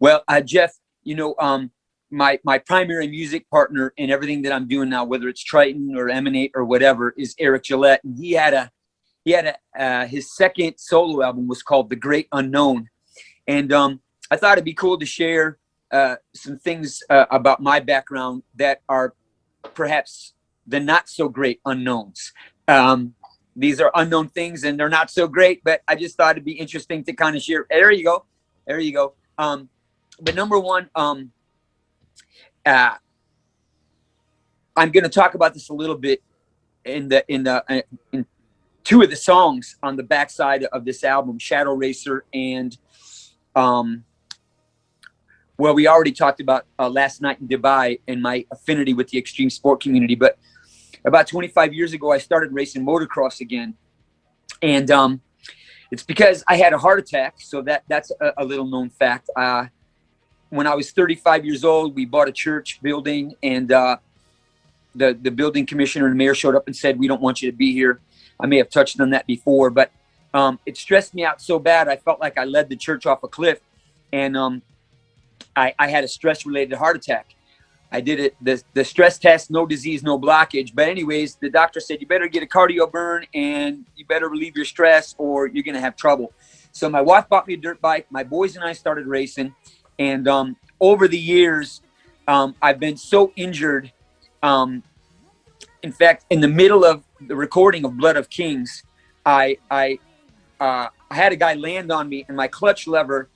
Well, Jeff, my primary music partner in everything that I'm doing now, whether it's Trytan or Emanate or whatever, is Eric Gillette, and his second solo album was called The Great Unknown, and I thought it'd be cool to share some things about my background that are perhaps the not so great unknowns. These are unknown things, and they're not so great, but I just thought it'd be interesting to kind of share. There you go. But number one, I'm going to talk about this a little bit in two of the songs on the backside of this album, Shadow Racer and we already talked about Last Night in Dubai and my affinity with the extreme sport community. But about 25 years ago, I started racing motocross again, and it's because I had a heart attack. So that's a little known fact. When I was 35 years old, we bought a church building, and the building commissioner and the mayor showed up and said, "We don't want you to be here." I may have touched on that before, but it stressed me out so bad. I felt like I led the church off a cliff, and I had a stress-related heart attack. I did it, the stress test, no disease, no blockage. But anyways, the doctor said, you better get a cardio burn and you better relieve your stress or you're going to have trouble. So my wife bought me a dirt bike. My boys and I started racing. And over the years, I've been so injured. In fact, in the middle of the recording of Blood of Kings, I had a guy land on me and my clutch lever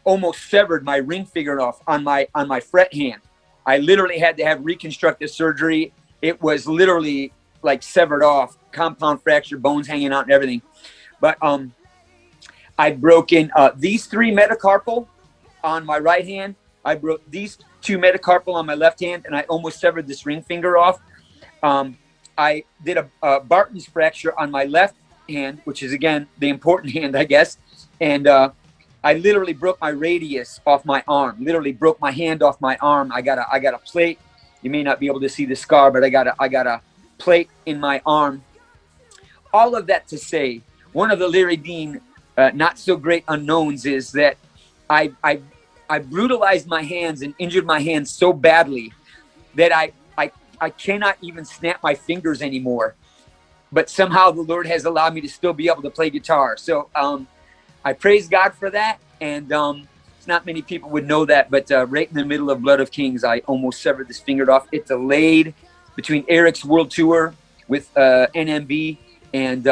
almost severed my ring finger off on my fret hand. I literally had to have reconstructive surgery. It was literally like severed off, compound fracture, bones hanging out and everything. But I'd broken these three metacarpal on my right hand. I broke these two metacarpal on my left hand, and I almost severed this ring finger off. I did a Barton's fracture on my left hand, which is, again, the important hand, I guess. And I literally broke my radius off my arm, literally broke my hand off my arm. I got a plate. You may not be able to see the scar, but I got a plate in my arm. All of that to say, one of the Lary Dean not so great unknowns is that I brutalized my hands and injured my hands so badly that I cannot even snap my fingers anymore. But somehow the Lord has allowed me to still be able to play guitar. So I praise God for that, and it's not many people would know that, but right in the middle of Blood of Kings, I almost severed this finger off. It delayed between Eric's world tour with NMB and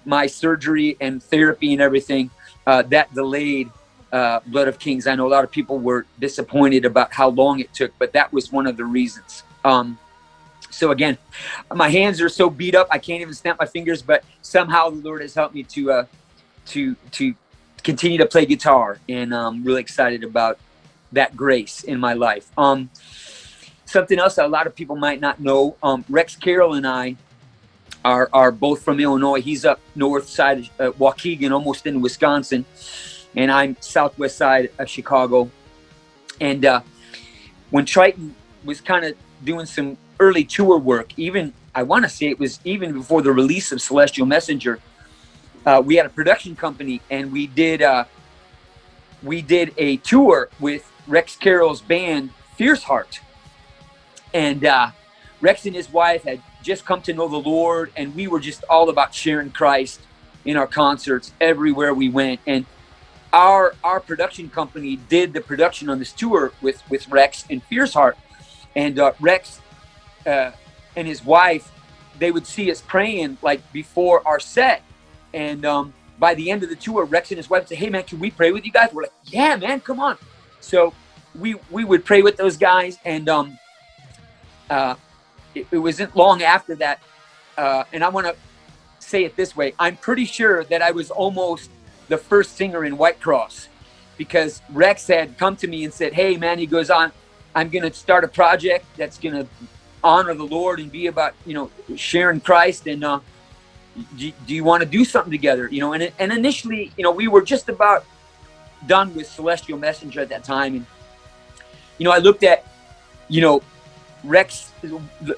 my surgery and therapy and everything. That delayed Blood of Kings. I know a lot of people were disappointed about how long it took, but that was one of the reasons. So again, my hands are so beat up, I can't even snap my fingers, but somehow the Lord has helped me to continue to play guitar, and I'm really excited about that grace in my life. Something else that a lot of people might not know, Rex Carroll and I are both from Illinois. He's up north side of Waukegan, almost in Wisconsin, and I'm southwest side of Chicago. And when Trytan was kind of doing some early tour work, even, I want to say it was even before the release of Celestial Messenger, we had a production company, and we did a tour with Rex Carroll's band, Fierce Heart. And Rex and his wife had just come to know the Lord, and we were just all about sharing Christ in our concerts everywhere we went. And our production company did the production on this tour with Rex and Fierce Heart. And Rex and his wife, they would see us praying like before our set. And by the end of the tour, Rex and his wife would say, "Hey, man, can we pray with you guys?" We're like, "Yeah, man, come on." So we would pray with those guys. And it wasn't long after that. And I want to say it this way. I'm pretty sure that I was almost the first singer in White Cross, because Rex had come to me and said, "Hey, man," he goes on, "I'm going to start a project that's going to honor the Lord and be about, sharing Christ. And do you want to do something together?" And initially, we were just about done with Celestial Messenger at that time. And, I looked at,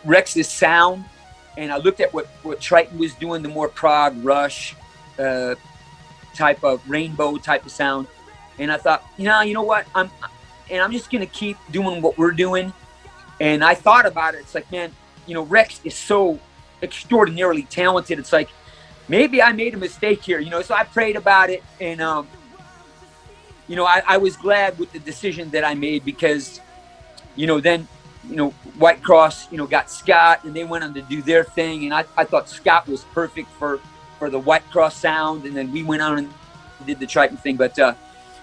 Rex's sound, and I looked at what Trytan was doing, the more prog, Rush type of rainbow type of sound. And I thought, you know what? I'm just going to keep doing what we're doing. And I thought about it. It's like, man, Rex is so extraordinarily talented. It's like, maybe I made a mistake here, So I prayed about it. And, I was glad with the decision that I made because, then, White Cross, got Scott and they went on to do their thing. And I thought Scott was perfect for the White Cross sound. And then we went on and did the Trytan thing. But a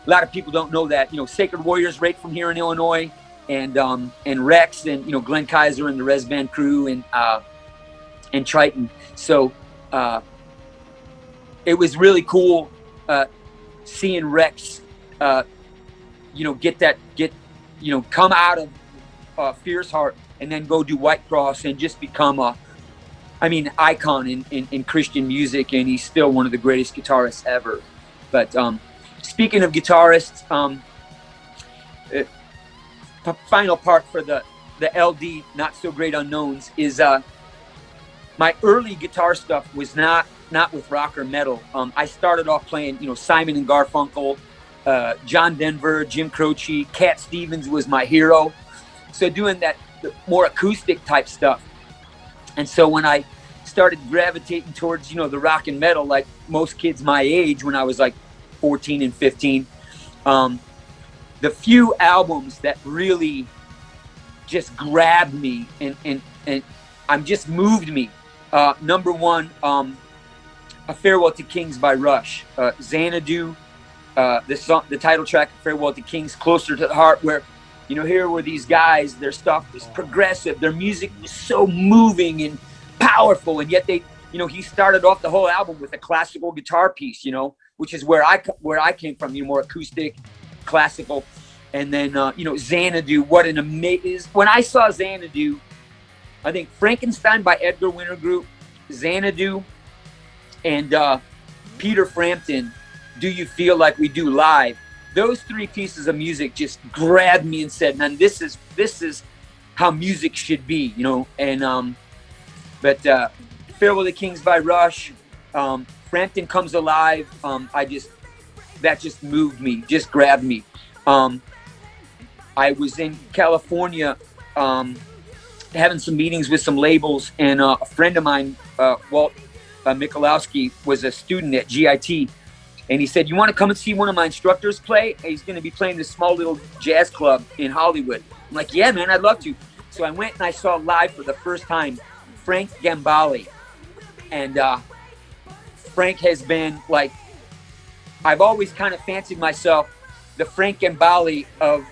lot of people don't know that, Sacred Warriors right from here in Illinois, and Rex and, Glenn Kaiser and the Res Band crew and Trytan. So it was really cool seeing Rex, come out of Fierce Heart and then go do White Cross and just become icon in Christian music. And he's still one of the greatest guitarists ever. But speaking of guitarists, final part for the LD, Not So Great Unknowns, is my early guitar stuff was not with rock or metal. I started off playing, Simon and Garfunkel, John Denver, Jim Croce, Cat Stevens was my hero. So doing that more acoustic type stuff. And so when I started gravitating towards, the rock and metal, like most kids my age, when I was like 14 and 15, the few albums that really just grabbed me and just moved me. Number one, A Farewell to Kings by Rush, Xanadu, the title track, Farewell to Kings, closer to the heart, where, here were these guys, their stuff was progressive, their music was so moving and powerful, and yet they, he started off the whole album with a classical guitar piece, which is where I came from, more acoustic, classical. And then, Xanadu, what an amazing, when I saw Xanadu, I think Frankenstein by Edgar Winter Group, Xanadu, and Peter Frampton, Do You Feel Like We Do Live. Those three pieces of music just grabbed me and said, man, this is how music should be, and, but Farewell to Kings by Rush, Frampton Comes Alive, that just moved me, just grabbed me. I was in California having some meetings with some labels, and a friend of mine, Walt Michalowski, was a student at GIT, and he said, you want to come and see one of my instructors play? He's going to be playing this small little jazz club in Hollywood. I'm like, yeah, man, I'd love to. So I went and I saw live for the first time Frank Gambale. And Frank has been like, I've always kind of fancied myself the Frank Gambale of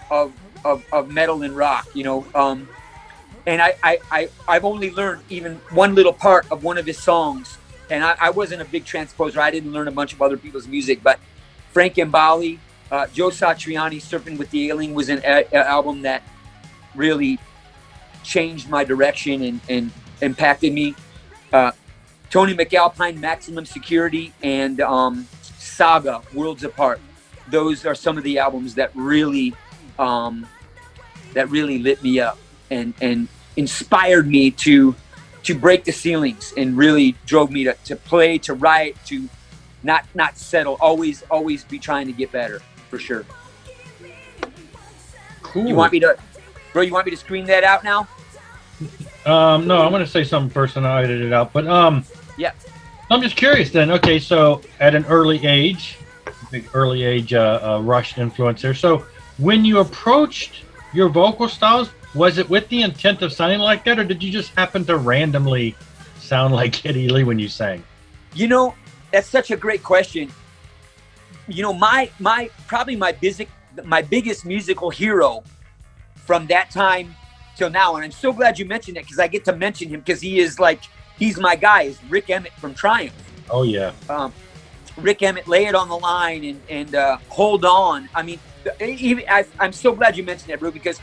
metal and rock, and I've only learned even one little part of one of his songs, and I wasn't a big transposer. I didn't learn a bunch of other people's music, but Frank Gambale, Joe Satriani, Surfing with the Alien was an album that really changed my direction and impacted me. Tony McAlpine, Maximum Security, and Saga, Worlds Apart. Those are some of the albums that really lit me up and inspired me to break the ceilings, and really drove me to play, to write, to not settle, always be trying to get better, for sure. Cool. You want me to screen that out now? No, I'm going to say something first and I'll edit it out. But yeah. I'm just curious then. Okay, so at an early age, Rush influencer. So when you approached your vocal styles, was it with the intent of sounding like that, or did you just happen to randomly sound like Geddy Lee when you sang? That's such a great question. My biggest musical hero from that time till now, and I'm so glad you mentioned it because I get to mention him because he's my guy, is Rick Emmett from Triumph. Oh yeah. Rick Emmett, Lay It on the Line, and Hold On. I mean, I'm so glad you mentioned that, bro, because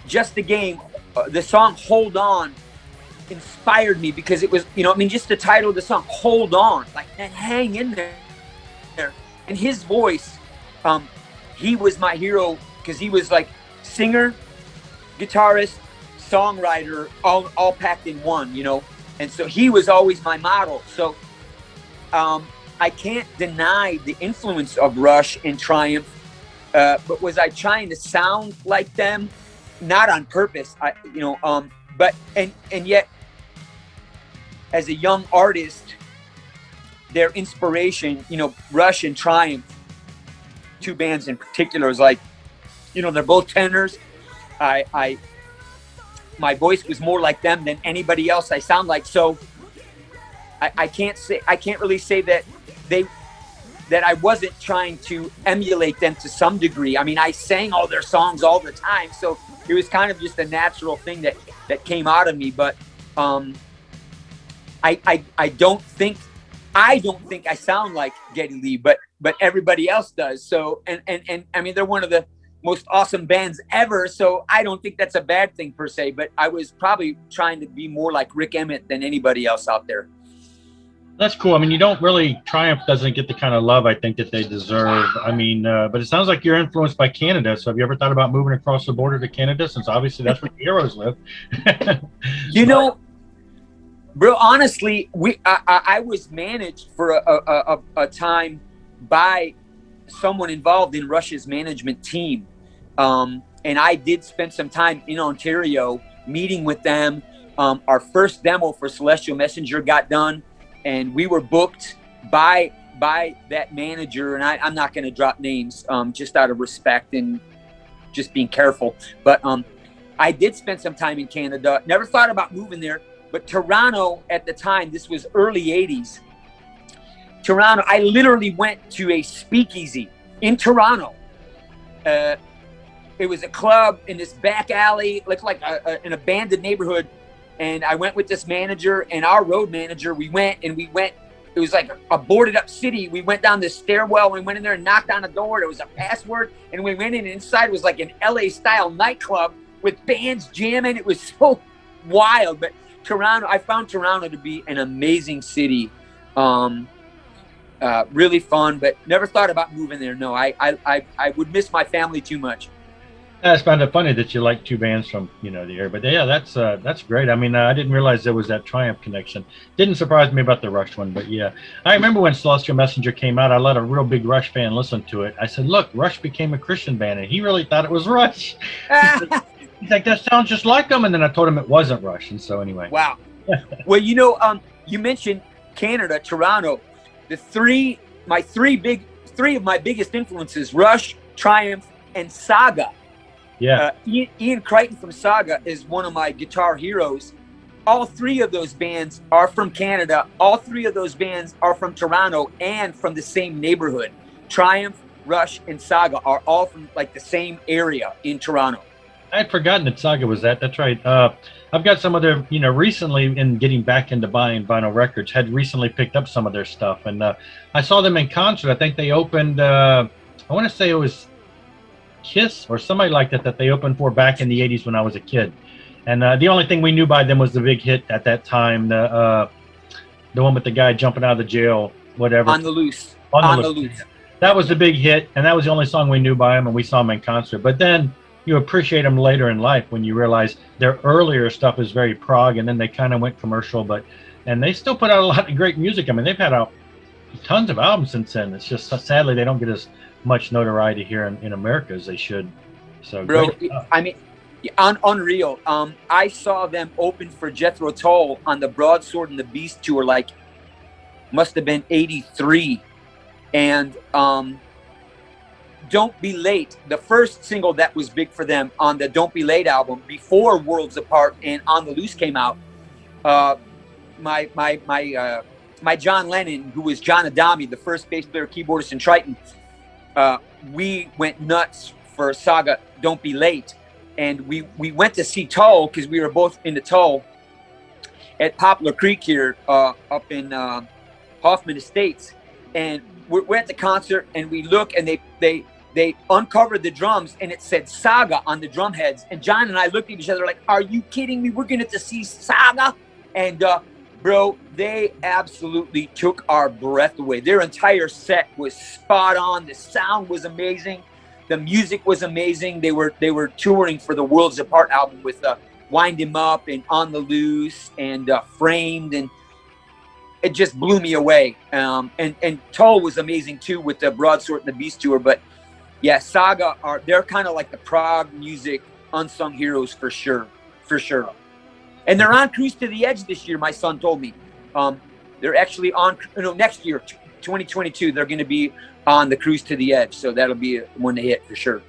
Just the Game, the song Hold On inspired me because it was, just the title of the song, Hold On, like, and hang in there. And his voice, he was my hero because he was like singer, guitarist, songwriter, all packed in one, and so he was always my model. So I can't deny the influence of Rush and Triumph but was I trying to sound like them? Not on purpose. But yet, as a young artist, their inspiration, Rush and Triumph, two bands in particular, is like, they're both tenors. My voice was more like them than anybody else I sound like. So I can't really say that I wasn't trying to emulate them to some degree. I mean, I sang all their songs all the time, so it was kind of just a natural thing that came out of me. But I don't think I sound like Geddy Lee, but everybody else does. So and I mean, they're one of the most awesome bands ever, so I don't think that's a bad thing per se. But I was probably trying to be more like Rick Emmett than anybody else out there. That's cool. I mean, Triumph doesn't get the kind of love I think that they deserve. I mean, but it sounds like you're influenced by Canada. So have you ever thought about moving across the border to Canada, since obviously that's where the heroes live? Bro, honestly, I was managed for a time by someone involved in Rush's management team. And I did spend some time in Ontario meeting with them. Our first demo for Celestial Messenger got done, and we were booked by that manager. And I'm not going to drop names, just out of respect and just being careful. But I did spend some time in Canada. Never thought about moving there. But Toronto at the time, this was early 80s. Toronto, I literally went to a speakeasy in Toronto. It was a club in this back alley, looked like an abandoned neighborhood. And I went with this manager and our road manager. We went, it was like a boarded up city. We went down this stairwell. We went in there and knocked on a door. There was a password. And we went in, and inside was like an LA style nightclub with bands jamming. It was so wild. But Toronto, I found Toronto to be an amazing city. Really fun, but never thought about moving there. No, I would miss my family too much. I just found it funny that you like two bands from the area, but yeah, that's great. I mean, I didn't realize there was that Triumph connection. Didn't surprise me about the Rush one, but yeah, I remember when Celestial Messenger came out. I let a real big Rush fan listen to it. I said, "Look, Rush became a Christian band," and he really thought it was Rush. He's like, "That sounds just like them," and then I told him it wasn't Rush, and so anyway. Wow. Well, you mentioned Canada, Toronto. Three of my biggest influences: Rush, Triumph, and Saga. Yeah. Ian Crichton from Saga is one of my guitar heroes. All three of those bands are from Canada. All three of those bands are from Toronto and from the same neighborhood. Triumph, Rush, and Saga are all from like the same area in Toronto. I had forgotten that Saga was that. That's right. I've got some of their, recently in getting back into buying vinyl records, had recently picked up some of their stuff. And I saw them in concert. I think they opened, I want to say it was Kiss or somebody like that they opened for back in the 80s when I was a kid. And the only thing we knew by them was the big hit at that time, the one with the guy jumping out of the jail, whatever. On the Loose. On the Loose. That was the big hit, and that was the only song we knew by them, and we saw them in concert. But then you appreciate them later in life when you realize their earlier stuff is very prog, and then they kind of went commercial, and they still put out a lot of great music. I mean, they've had out tons of albums since then. It's just sadly they don't get as much notoriety here in America as they should. So, bro, I mean, unreal. I saw them open for Jethro Tull on the Broadsword and the Beast tour, like must have been '83, and Don't Be Late, the first single that was big for them on the Don't Be Late album before Worlds Apart and On the Loose came out. My John Lennon, who was John Adami, the first bass player, keyboardist in Trytan, we went nuts for Saga Don't Be Late. And we went to see Tull because we were both into Tull at Poplar Creek here up in Hoffman Estates. And we're at the concert and we look and they uncovered the drums and it said Saga on the drum heads. And John and I looked at each other like, are you kidding me? We're going to see Saga? And bro, they absolutely took our breath away. Their entire set was spot on. The sound was amazing. The music was amazing. They were touring for the Worlds Apart album with Wind 'Em Up and On the Loose and Framed, and it just blew me away. And Tull was amazing too with the Broadsword and the Beast tour. But Yeah, Saga they're kind of like the prog music unsung heroes for sure, for sure. And they're on Cruise to the Edge this year. My son told me. They're actually on. Next year, 2022, they're going to be on the Cruise to the Edge. So that'll be one to hit for sure.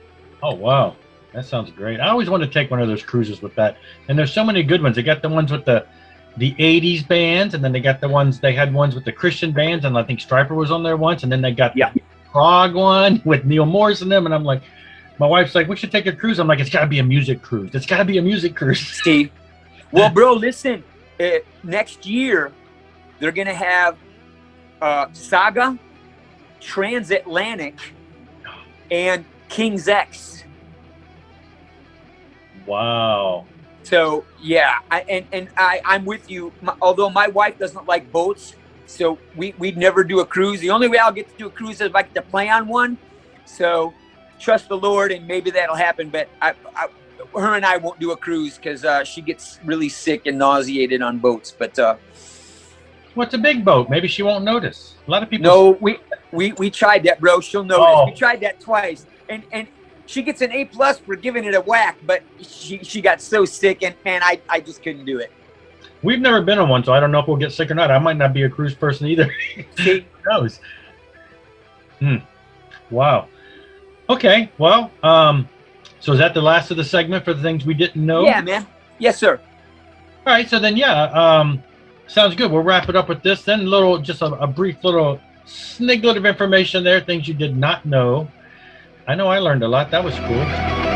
Oh wow, that sounds great. I always want to take one of those cruises with that. And there's so many good ones. They got the ones with the '80s bands, and then they got the ones. They had ones with the Christian bands, and I think Stryper was on there once. And then they got the prog one with Neil Morris in them. And I'm like, my wife's like, we should take a cruise. I'm like, it's got to be a music cruise. It's got to be a music cruise. Steve. Well, bro, listen. Next year, they're gonna have Saga, Transatlantic, and King's X. Wow. So yeah, I'm with you. Although my wife doesn't like boats, so we'd never do a cruise. The only way I'll get to do a cruise is if I get to play on one. So trust the Lord, and maybe that'll happen. But her and I won't do a cruise because she gets really sick and nauseated on boats. But what's a big boat? Maybe she won't notice. A lot of people. No, we tried that, bro. She'll notice. Oh. We tried that twice, and she gets an A+ for giving it a whack. But she got so sick, and I just couldn't do it. We've never been on one, so I don't know if we'll get sick or not. I might not be a cruise person either. Who knows? Wow. Okay. Well, so is that the last of the segment for the things we didn't know? Yeah, man. Yes, sir. All right. So then, yeah, sounds good. We'll wrap it up with this then. Just a brief little sniglet of information there, things you did not know. I know I learned a lot. That was cool.